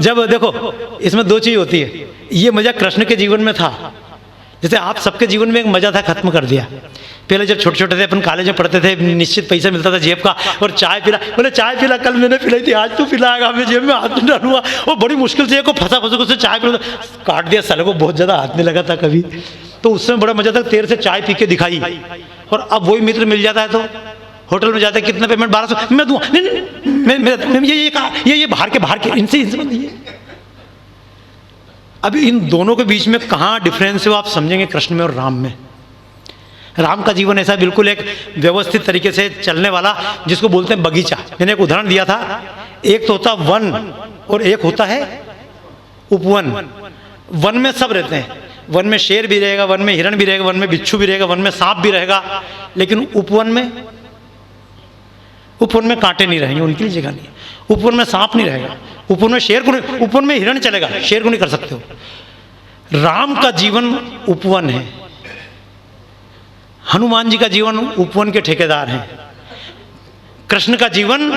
जब देखो इसमें दो चीज़ होती है, ये मज़ा कृष्ण के जीवन में था, जैसे आप सबके जीवन में एक मज़ा था, खत्म कर दिया। पहले जब छोटे छोटे थे अपन कॉलेज में पढ़ते थे, निश्चित पैसा मिलता था जेब का, और चाय पिला, बोले चाय पिला, कल मैंने पिलाई थी, आज तू पिलाएगा, मैं जेब में हाथ नहीं डालूंगा, वो बड़ी मुश्किल से को फंसा फंसा उससे चाय पिला, काट दिया साले को, बहुत ज़्यादा हाथ नहीं लगा था कभी, तो उसमें बड़ा मज़ा था, तेरे से चाय पी के दिखाई। और अब वही मित्र मिल जाता है तो होटल में जाते हैं, कितना पेमेंट, 1200 मैं दूँ, नहीं ये बाहर के इनसे अभी इन दोनों के बीच में कहाँ डिफरेंस है वो आप समझेंगे कृष्ण में और राम में। राम का जीवन ऐसा बिल्कुल एक व्यवस्थित तरीके से चलने वाला, जिसको बोलते हैं बगीचा। मैंने एक उदाहरण दिया था, एक तो होता वन और एक होता है उपवन। वन में सब रहते हैं, वन में शेर भी रहेगा, वन में हिरण भी रहेगा, वन में बिच्छू भी रहेगा, वन में सांप भी रहेगा, लेकिन उपवन में कांटे नहीं रहेंगे, उनके लिए जगह नहीं है। उपवन में सांप नहीं रहेगा, उपवन में शेर को नहीं, उपवन में हिरण चलेगा, शेर को नहीं कर सकते हो। राम का जीवन उपवन है, हनुमान जी का जीवन उपवन के ठेकेदार हैं, कृष्ण का जीवन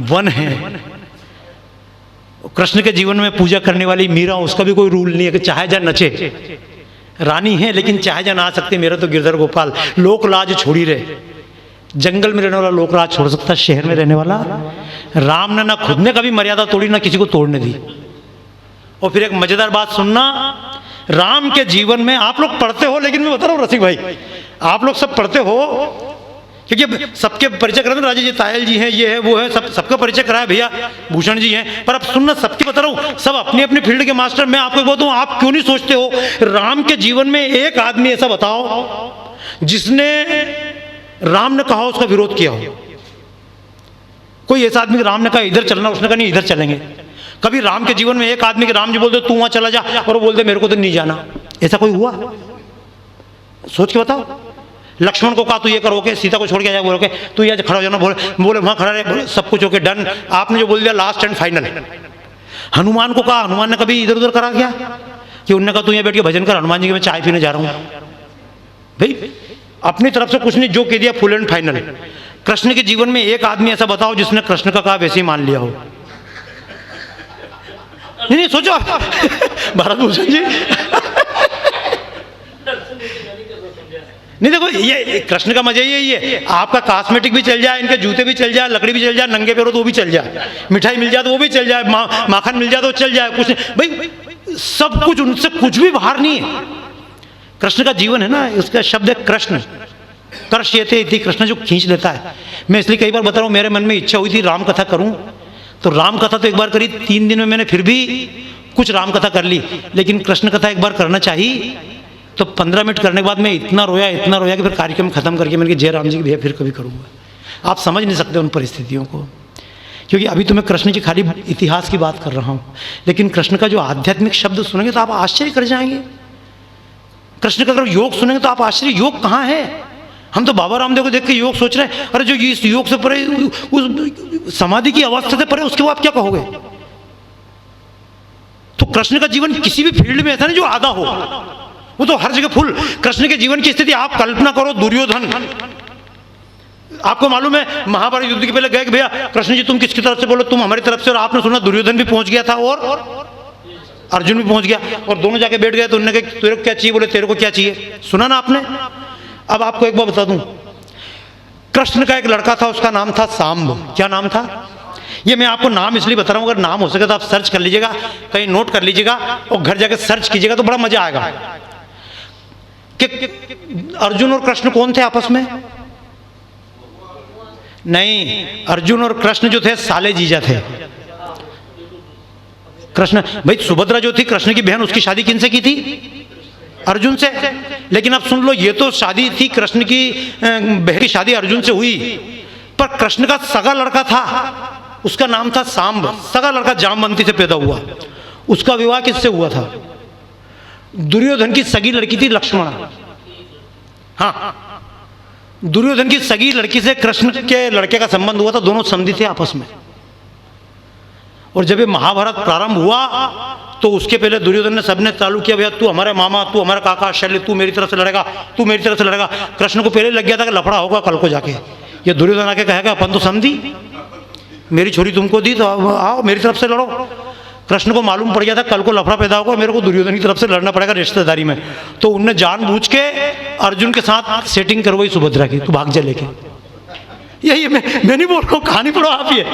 वन है। कृष्ण के जीवन में पूजा करने वाली मीरा, उसका भी कोई रूल नहीं है कि चाहे जा नचे, रानी है लेकिन चाहे जा ना आ सकते, मेरा तो गिरधर गोपाल, लोक लाज छोड़ी रहे। जंगल में रहने वाला लोक लाज छोड़ सकता, शहर में रहने वाला राम ने ना खुद ने कभी मर्यादा तोड़ी, ना किसी को तोड़ने दी। और फिर एक मजेदार बात सुनना, राम के जीवन में आप लोग पढ़ते हो, लेकिन मैं बता रहा हूँ रसिक भाई, आप लोग सब पढ़ते हो क्योंकि सबके परिचय कराते, राजा जी तायल जी हैं, ये है वो है, सबका परिचय कराया भैया, भूषण जी हैं, पर अब सुनना, सबकी बता रहा हूँ, सब अपनी अपनी फील्ड के मास्टर। मैं आपको बताऊँ, आप क्यों नहीं सोचते हो राम के जीवन में एक आदमी ऐसा बताओ जिसने राम ने कहा उसका विरोध किया हो। कोई ऐसा आदमी, राम ने कहा इधर चलना, उसने कहा नहीं इधर चलेंगे। कभी राम के जीवन में एक आदमी के राम जी बोलते तू वहां चला जा, और वो बोलते मेरे को तो नहीं जाना, ऐसा कोई हुआ? सोच के बताओ। लक्ष्मण को कहा तू ये करोगे, सीता को छोड़ के जा, बोलोगे तू ये खड़ा हो जाना, बोले वहां खड़ा रहे, सब कुछ ओके डन, आपने जो बोल दिया लास्ट एंड फाइनल। हनुमान को कहा, हनुमान ने कभी इधर उधर करा क्या कि उनने कहा तू यहाँ बैठ के भजन कर, हनुमान जी के मैं चाय पीने जा रहा हूँ। भाई अपनी तरफ से कुछ नहीं, जो कह दिया फुल एंड फाइनल। कृष्ण के जीवन में एक आदमी ऐसा बताओ जिसने कृष्ण का कहा वैसे ही मान लिया हो। नहीं सोचो भारत भूषण जी नहीं, देखो ये कृष्ण का मजा यही है, आपका कॉस्मेटिक भी चल जाए, इनके जूते भी चल जाए, लकड़ी भी चल जाए, नंगे पैरों तो वो भी चल जाए, मिठाई मिल जाए तो वो भी चल जाए, माखन मिल जाए तो चल जाए, कुछ नहीं भाई, सब कुछ, उनसे कुछ भी बाहर नहीं है। कृष्ण का जीवन है ना, उसका शब्द है कृष्ण, कर्ष्यते इति, कृष्ण जो खींच लेता है। मैं इसलिए कई बार बता रहा हूँ, मेरे मन में इच्छा हुई थी राम कथा करूं, तो राम कथा तो एक बार करी, 3 दिन में मैंने फिर भी कुछ राम कथा कर ली, लेकिन कृष्ण कथा एक बार करना चाहिए। तो 15 मिनट करने के बाद मैं इतना रोया कि फिर कार्यक्रम खत्म करके मैंने कहा जय राम जी की भैया फिर कभी करूँगा। आप समझ नहीं सकते उन परिस्थितियों को, क्योंकि अभी तो मैं कृष्ण की खाली इतिहास की बात कर रहा हूँ, लेकिन कृष्ण का जो आध्यात्मिक शब्द सुनेंगे तो आप आश्चर्य कर जाएंगे। कृष्ण का अगर योग सुनेंगे तो आप आश्चर्य, योग कहाँ है? हम तो बाबा रामदेव को देख के योग सोच रहे हैं, अरे जो इस योग से परे, उस समाधि की अवस्था से परे, उसके बाद आप क्या कहोगे? तो कृष्ण का जीवन किसी भी फील्ड में ऐसा नहीं जो आधा हो, वो तो हर जगह फुल। कृष्ण के जीवन की स्थिति आप कल्पना करो, दुर्योधन, आपको मालूम है महाभारत युद्ध के पहले गए कि भैया कृष्ण जी तुम किसकी तरफ से बोलो, तुम हमारी तरफ से, और आपने सुना दुर्योधन भी पहुंच गया था और अर्जुन भी पहुंच गया, और दोनों जाके बैठ गए, तो उन्होंने कहा तेरे को क्या चाहिए, बोले तेरे को क्या चाहिए, सुना ना आपने। अब आपको एक बार बता दूं, कृष्ण का एक लड़का था, उसका नाम था सांब। क्या नाम था? ये मैं आपको नाम इसलिए बता रहा हूं, अगर नाम हो सके तो आप सर्च कर लीजिएगा, कहीं नोट कर लीजिएगा और घर जाके सर्च कीजिएगा तो बड़ा मजा आएगा कि अर्जुन और कृष्ण कौन थे आपस में? नहीं, अर्जुन और कृष्ण जो थे साले जीजा थे। कृष्ण भाई, सुभद्रा जो थी कृष्ण की बहन, उसकी शादी किनसे की थी? अर्जुन से। लेकिन अब सुन लो, ये तो शादी थी कृष्ण की बहन की शादी अर्जुन से हुई, पर कृष्ण का सगा लड़का था, उसका नाम था सांब। सगा लड़का जामवंती से पैदा हुआ, उसका विवाह किससे हुआ था? दुर्योधन की सगी लड़की थी लक्ष्मण। हाँ, दुर्योधन की सगी लड़की से कृष्ण के लड़के का संबंध हुआ था, दोनों समधी थे आपस में। और जब ये महाभारत प्रारंभ हुआ तो उसके पहले दुर्योधन ने सबने चालू किया, भैया तू हमारे मामा, तू हमारा काका, शल्य तू मेरी तरफ से लड़ेगा, तू मेरी तरफ से लड़ेगा। कृष्ण को पहले लग गया था कि लफड़ा होगा कल को जाके। ये दुर्योधन आके कहेगा अपन तो समझी, मेरी छोरी तुमको दी तो आओ मेरी तरफ से लड़ो। कृष्ण को मालूम पड़ गया था कल को लफड़ा पैदा होगा, मेरे को दुर्योधन की तरफ से लड़ना पड़ेगा रिश्तेदारी में, तो उनने जानबूझ के अर्जुन के साथ सेटिंग करवाई सुभद्रा की, तू भाग जा लेके। यही मैं नहीं बोल रहा हूँ, कहानी पढ़ो आप, ये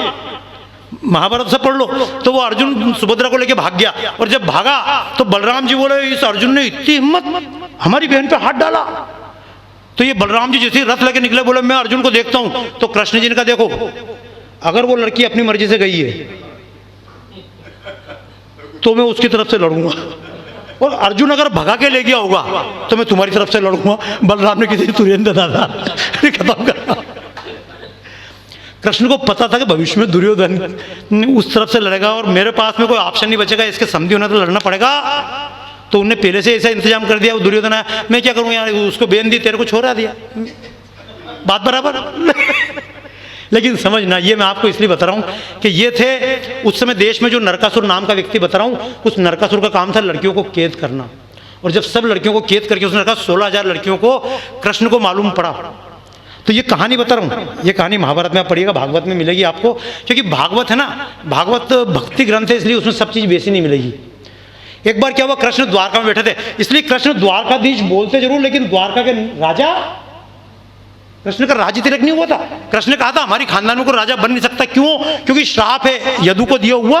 महाभारत से पढ़ लो। तो वो अर्जुन सुभद्रा को लेके भाग गया, और जब भागा तो बलराम जी बोले इस अर्जुन ने इतनी हिम्मत हमारी बहन पे हाथ डाला। तो ये बलराम जी जैसे रथ लेके निकले, बोले मैं अर्जुन को देखता हूं। तो कृष्ण जी ने कहा देखो, अगर वो लड़की अपनी मर्जी से गई है तो मैं उसकी तरफ से लड़ूंगा, और अर्जुन अगर भगा के ले गया होगा तो मैं तुम्हारी तरफ से लड़ूंगा। बलराम ने किसी तुरंत दादा खत्म कर। कृष्ण को पता था कि भविष्य में दुर्योधन उस तरफ से लड़ेगा और मेरे पास में कोई ऑप्शन नहीं बचेगा, इसके समधी होना तो लड़ना पड़ेगा। तो उनने पहले से ऐसा इंतजाम कर दिया। वो दुर्योधन आया, मैं क्या करूं यार, उसको बेन दी, तेरे को छोड़ा दिया, बात बराबर। लेकिन समझना, ये मैं आपको इसलिए बता रहा हूं कि ये थे उस समय देश में जो नरकासुर नाम का व्यक्ति बता रहा हूं, उस नरकासुर का काम था लड़कियों को कैद करना। और जब सब लड़कियों को कैद करके उसने रखा, 16,000 लड़कियों को कृष्ण को मालूम पड़ा। तो ये कहानी बता रहा हूँ, ये कहानी महाभारत में आप पढ़िएगा, भागवत में मिलेगी आपको, क्योंकि भागवत है ना, भागवत भक्ति ग्रंथ है, इसलिए उसमें सब चीज़ वैसी नहीं मिलेगी। एक बार क्या हुआ, कृष्ण द्वारका में बैठे थे, इसलिए कृष्ण द्वारकाधीश बोलते जरूर, लेकिन द्वारका के राजा, कृष्ण का राज्य तिलक नहीं हुआ था। कृष्ण ने कहा था हमारी खानदान में कोई राजा बन नहीं सकता, क्यों? क्योंकि श्राप है यदु को दिया हुआ,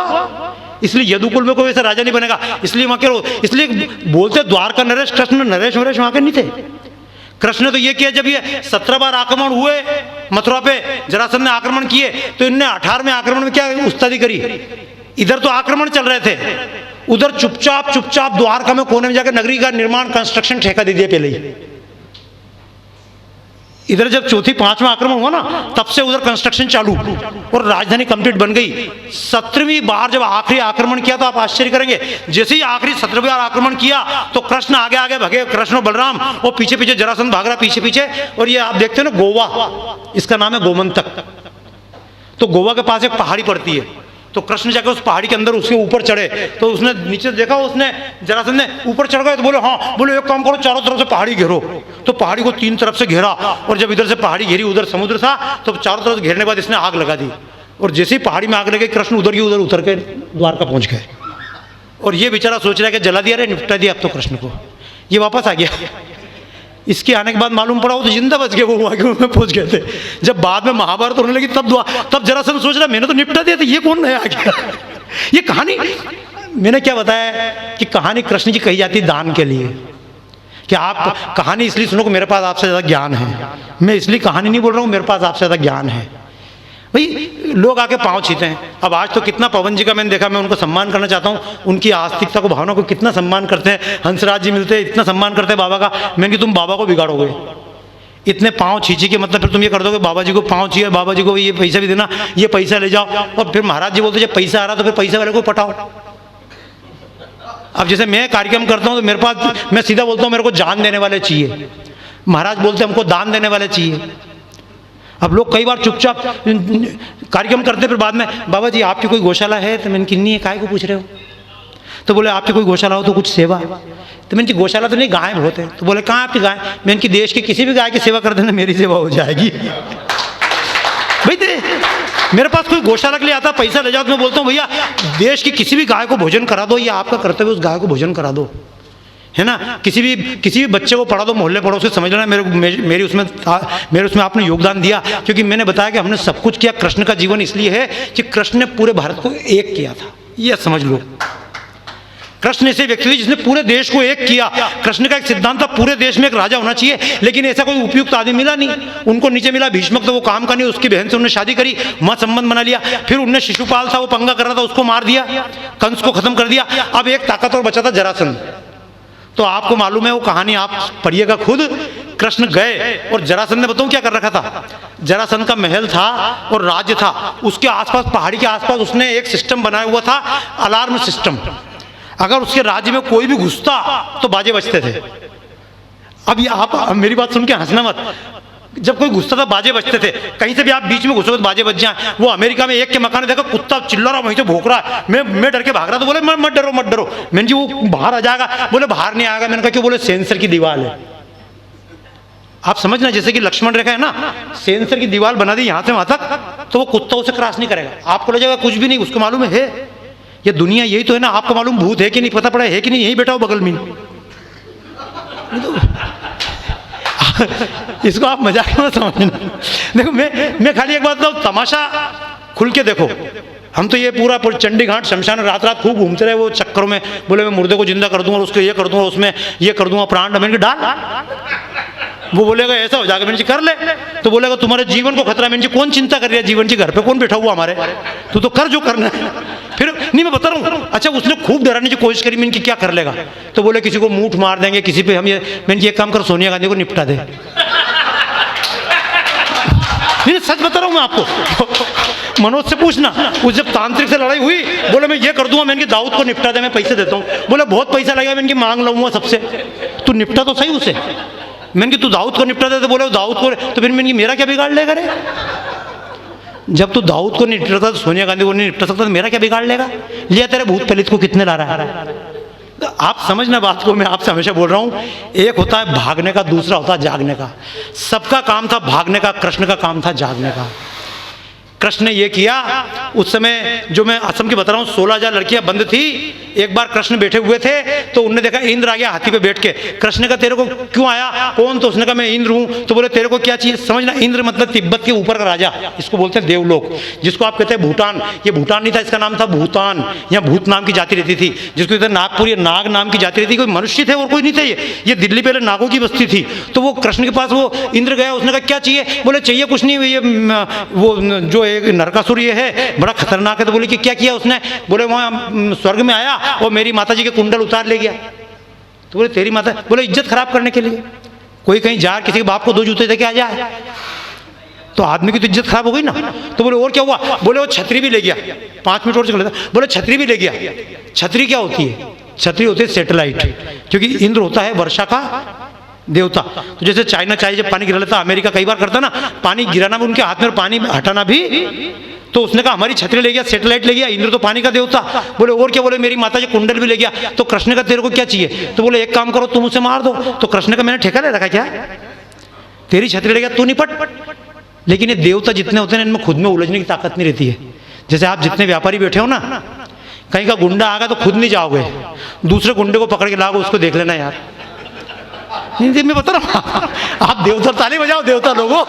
इसलिए यदुकुल में कोई ऐसा राजा नहीं बनेगा। इसलिए वहां के, इसलिए बोलते द्वारका नरेश, कृष्ण नरेश वरेश वहां के नहीं थे। कृष्ण ने तो ये किया, जब ये 17 बार आक्रमण हुए मथुरा पे, जरासंध ने आक्रमण किए, तो इनने 18वें आक्रमण में क्या उस्तादी करी। इधर तो आक्रमण चल रहे थे, उधर चुपचाप चुपचाप द्वारका में कोने में जाकर नगरी का निर्माण, कंस्ट्रक्शन ठेका दे दिया पहले ही। इधर जब चौथी 5वां आक्रमण हुआ ना, तब से उधर कंस्ट्रक्शन चालू और राजधानी कंप्लीट बन गई। 17वीं बार जब आखिरी आक्रमण किया तो आप आश्चर्य करेंगे, जैसे ही आखिरी 17वीं बार आक्रमण किया तो कृष्ण आगे आगे भगे, कृष्ण और बलराम, और पीछे पीछे जरासंध भाग रहा पीछे पीछे। और ये आप देखते हो ना, गोवा, इसका नाम है गोमंतक। तो गोवा के पास एक पहाड़ी पड़ती है, तो कृष्ण जाकर उस पहाड़ी के अंदर उसके ऊपर चढ़े, तो उसने नीचे देखा, उसने जरासंध ने ऊपर चढ़ गए, तो बोले हाँ, बोले एक काम करो, चारों तरफ से पहाड़ी घेरो। तो पहाड़ी को 3 तरफ से घेरा, और जब इधर से पहाड़ी घेरी, उधर समुद्र था, तो चारों तरफ से घेरने के बाद इसने आग लगा दी। और जैसे ही पहाड़ी में आग लगे, कृष्ण उधर की उधर उतर के द्वारका पहुंच गए। और ये बेचारा सोच रहा है कि जला दिया रे, निपटा दिया अब तो कृष्ण को, ये वापस आ गया। इसके आने के बाद मालूम पड़ा वो तो जिंदा बच गए, वो वहां में पहुंच गए थे। जब बाद में महाभारत होने लगी तब जरासंध सोच रहा मैंने तो निपटा दिया था, ये कौन नया आ गया। ये कहानी मैंने क्या बताया कि कहानी कृष्ण की कही जाती है दान के लिए, कि आप कहानी इसलिए सुनो कि मेरे पास आपसे ज़्यादा ज्ञान है। मैं इसलिए कहानी नहीं बोल रहा हूँ मेरे पास आपसे ज़्यादा ज्ञान है। भाई लोग आके पाँव छीते हैं। अब आज तो कितना पवन जी का मैंने देखा, मैं उनको सम्मान करना चाहता हूँ, उनकी आस्तिकता को, भावना को कितना सम्मान करते हैं। हंसराज जी मिलते हैं, इतना सम्मान करते हैं बाबा का। मैंने कि तुम बाबा को बिगाड़ोगे, इतने पाँव छींची के मतलब फिर तुम ये कर दोगे बाबा जी को पाँव चाहिए, बाबा जी को ये पैसा भी देना, ये पैसा ले जाओ। और फिर महाराज जी बोलते जब पैसा आ रहा तो फिर पैसे वाले को पटाओ। अब जैसे मैं कार्यक्रम करता हूँ तो मेरे पास, मैं सीधा बोलता हूँ मेरे को जान देने वाले चाहिए, महाराज बोलते हमको दान देने वाले चाहिए। अब लोग कई बार चुपचाप कार्यक्रम करते, फिर बाद में बाबा जी आपकी कोई गौशाला है? तो मैंने किन्नी है, काय को पूछ रहे हो? तो बोले आपकी कोई गौशाला हो तो कुछ सेवा। तो मैंने की गौशाला तो नहीं, गाय बहुत है। तो बोले कहाँ आपकी गाय? मैंने की देश की किसी भी गाय की सेवा कर देना, मेरी सेवा हो जाएगी। भाई मेरे पास कोई गौशाला के लिए आता, पैसा ले जाओ तो मैं बोलता हूँ भैया देश की किसी भी गाय को भोजन करा दो, ये आपका कर्तव्य, उस गाय को भोजन करा दो, है ना। किसी भी बच्चे को पढ़ा दो, मोहल्ले पढ़ो, उसे समझ लेना मेरे उसमें आपने योगदान दिया। क्योंकि मैंने बताया कि हमने सब कुछ किया। कृष्ण का जीवन इसलिए है कि कृष्ण ने पूरे भारत को एक किया था, यह समझ लो। कृष्ण ऐसे व्यक्ति थे जिसने पूरे देश को एक किया। कृष्ण का एक सिद्धांत था पूरे देश में एक राजा होना चाहिए, लेकिन ऐसा कोई उपयुक्त आदमी मिला नहीं। उनको नीचे मिला भीष्मक, तो वो काम का नहीं, उसकी बहन से उन्होंने शादी करी, वहां संबंध बना लिया। फिर उनने शिशुपाल था, वो पंगा कर रहा था, उसको मार दिया, कंस को खत्म कर दिया। अब एक ताकतवर बचा था जरासंध। तो आपको मालूम है वो कहानी, आप पढ़िएगा खुद। कृष्ण गए और जरासंध ने बताऊं क्या कर रखा था। जरासंध का महल था और राज्य था, उसके आसपास, पहाड़ी के आसपास उसने एक सिस्टम बनाया हुआ था, अलार्म सिस्टम। अगर उसके राज्य में कोई भी घुसता तो बाजे बजते थे। अब ये आप मेरी बात सुन के हंसना मत, जब कोई घुसता था बाजे बजते थे। कहीं से भी आप बीच में घुसोगे तो बाजे बज जाए। वो अमेरिका में एक के मकान देखा, कुत्ता चिल्ला रहा, वहीं से भौंक रहा है। मैं डर के भाग रहा, तो बोले मत डरो मत डरो। मैंने जी वो बाहर आ जाएगा, बोले बाहर नहीं आएगा। मैंने कहा क्यों? बोले सेंसर की दीवार है। आप समझना, जैसे कि लक्ष्मण रेखा है ना, सेंसर की दीवार बना दी यहाँ से वहां तक, तो वो कुत्ता उसे क्रॉस नहीं करेगा। आपको लगेगा कुछ भी नहीं, उसको मालूम है ये दुनिया यही तो है ना, आपको मालूम भूत है कि नहीं, पता पड़ा है कि नहीं, यही बैठा हो बगल में। इसको आप मजाक में समझना। देखो मैं खाली एक बात बताऊं, तमाशा खुल के देखो। हम तो ये पूरा चंडी घाट शमशान रात रात खूब घूमते रहे वो चक्करों में, बोले मैं मुर्दे को जिंदा कर दूंगा, उसको ये कर दूंगा, उसमें ये कर दूंगा, प्राण मैंने डाल। वो बोलेगा ऐसा हो जाएगा, मैंने कर ले। तो बोलेगा तुम्हारे जीवन को खतरा, मैंने कौन चिंता कर रहा है जीवन की, घर पे कौन बैठा हुआ हमारे, तू तो कर जो करना है। फिर नहीं मैं बता रहा हूँ, अच्छा उसने खूब डराने की कोशिश करी, मैंने क्या कर लेगा, तो बोले किसी को मूठ मार देंगे, किसी पे हम ये, मैंने एक काम कर सोनिया गांधी को निपटा दे। नहीं सच बता रहा हूँ मैं आपको, मनोज से पूछना, उस जब तांत्रिक से लड़ाई हुई, बोले मैं ये कर दूंगा, मैंने दाऊद को निपटा दे, मैं पैसे देता हूँ। बोले बहुत पैसा लगेगा, मैंने मांग लूंगा सबसे, तू निपटा तो सही उसे। मैंने तू दाऊद को निपटा दे, तो बोले दाऊद को, तो फिर मैंने मेरा क्या बिगाड़ लेगा रे, जब तू दाऊद को नहीं निपटा तो सोनिया गांधी को नहीं निपटा सकता, तो मेरा क्या बिगाड़ लेगा। लिया तेरे भूत पलित को कितने ला रहा है। तो आप समझना बात को, मैं आपसे हमेशा बोल रहा हूँ, एक होता है भागने का, दूसरा होता है जागने का। सबका काम था भागने का, कृष्ण का काम था जागने का। कृष्ण ने ये किया, उस समय जो मैं असम की बता रहा हूँ 16,000 लड़कियां बंद थी। एक बार कृष्ण बैठे हुए थे तो उन्होंने देखा इंद्र आ गया हाथी पे बैठ के। कृष्ण ने कहा तेरे को क्यों आया, कौन, तो उसने कहा मैं इंद्र हूँ। तो बोले तेरे को क्या चाहिए, समझना इंद्र मतलब तिब्बत के ऊपर का राजा, इसको बोलते हैं देवलोक, जिसको आप कहते हैं भूटान। ये भूटान नहीं था, इसका नाम था भूतान। यहाँ भूत नाम की जाति रहती थी, जिसको कहते हैं नागपुर, ये नाग नाम की जाति रहती थी। कोई मनुष्य थे और कोई नहीं थे, ये दिल्ली पहले नागों की बस्ती थी। तो वो कृष्ण के पास वो इंद्र गया, उसने कहा क्या चाहिए, बोले चाहिए कुछ नहीं, ये वो जो एक नरकासुर ये है बड़ा खतरनाक है। तो बोले कि क्या किया उसने, बोले वहां स्वर्ग में आया और मेरी माता जी के कुंडल उतार ले गया। तो बोले तेरी माता, बोले इज्जत खराब करने के लिए, कोई कहीं जा किसी के बाप को 2 जूते देके आ जाए तो आदमी की तो इज्जत खराब हो गई ना। तो बोले और क्या हुआ, बोले वो छतरी भी ले गया। 5 मिनट और चल रहा था, बोले छतरी भी ले गया। छतरी क्या होती है, छतरी होती है सेटेलाइट, क्योंकि इंद्र होता है वर्षा का देवता। तो जैसे चाइना चाहिए जब पानी गिरा लेता, अमेरिका कई बार करता ना, पानी गिराना भी उनके हाथ में और पानी हटाना भी। तो उसने कहा हमारी छतरी ले गया, सेटेलाइट ले गया, इंद्र तो पानी का देवता। बोले और क्या, बोले मेरी माता जी कुंडल भी ले गया। तो कृष्ण का तेरे को क्या चाहिए, तो बोले एक काम करो तुम उसे मार दो। तो कृष्ण का मैंने ठेका ले रखा क्या, तेरी छतरी ले गया तू निपट। लेकिन ये देवता जितने होते हैं इनमें खुद में उलझने की ताकत नहीं रहती है। जैसे आप जितने व्यापारी बैठे हो ना, कहीं का गुंडा आगा तो खुद नहीं जाओगे, दूसरे गुंडे को पकड़ के लाओगे, उसको देख लेना यार। मैं बता रहा हूँ, आप देवता ताली बजाओ देवता लोगों।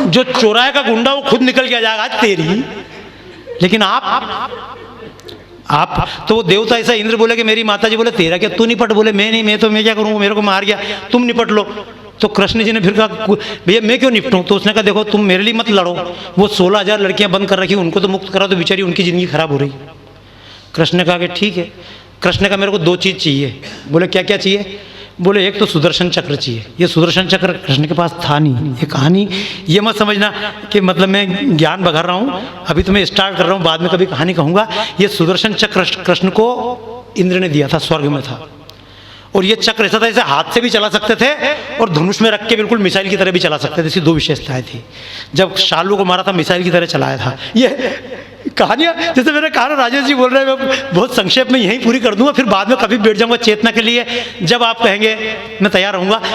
जो चौराहे का गुंडा वो खुद निकल के आ जाएगा आज तेरी। लेकिन आप तो वो देवता ऐसा, इंद्र बोले कि मेरी माता जी, बोले तेरा क्या, तू निपट। बोले मैं नहीं, मैं क्या करूँ, मेरे को मार गया, तुम निपट लो। तो कृष्ण जी ने फिर कहा भैया मैं क्यों निपटूं। तो उसने कहा देखो तुम मेरे लिए मत लड़ो, वो 16,000 लड़कियां बंद कर रखी, उनको तो मुक्त करा, तो बेचारी उनकी जिंदगी खराब हो रही। कृष्ण ने कहा कि ठीक है। कृष्ण ने कहा मेरे को 2 चीज़ चाहिए। बोले क्या क्या चाहिए, बोले एक तो सुदर्शन चक्र चाहिए। ये सुदर्शन चक्र कृष्ण के पास था नहीं। ये कहानी ये मत समझना कि मतलब मैं ज्ञान बघार रहा हूँ, अभी तो मैं स्टार्ट कर रहा हूँ, बाद में कभी कहानी कहूँगा। ये सुदर्शन चक्र कृष्ण को इंद्र ने दिया था, स्वर्ग में था। और ये चक्र ऐसा था, ऐसे हाथ से भी चला सकते थे और धनुष में रख के बिल्कुल मिसाइल की तरह भी चला सकते थे। इसकी 2 विशेषताएं थी। जब शालू को मारा था मिसाइल की तरह चलाया था। ये कहानियाँ जैसे मैंने कहा, राजेश जी बोल रहे हैं, मैं बहुत संक्षेप में यहीं पूरी कर दूंगा, फिर बाद में कभी बैठ जाऊंगा चेतना के लिए। जब आप कहेंगे मैं तैयार रहूंगा।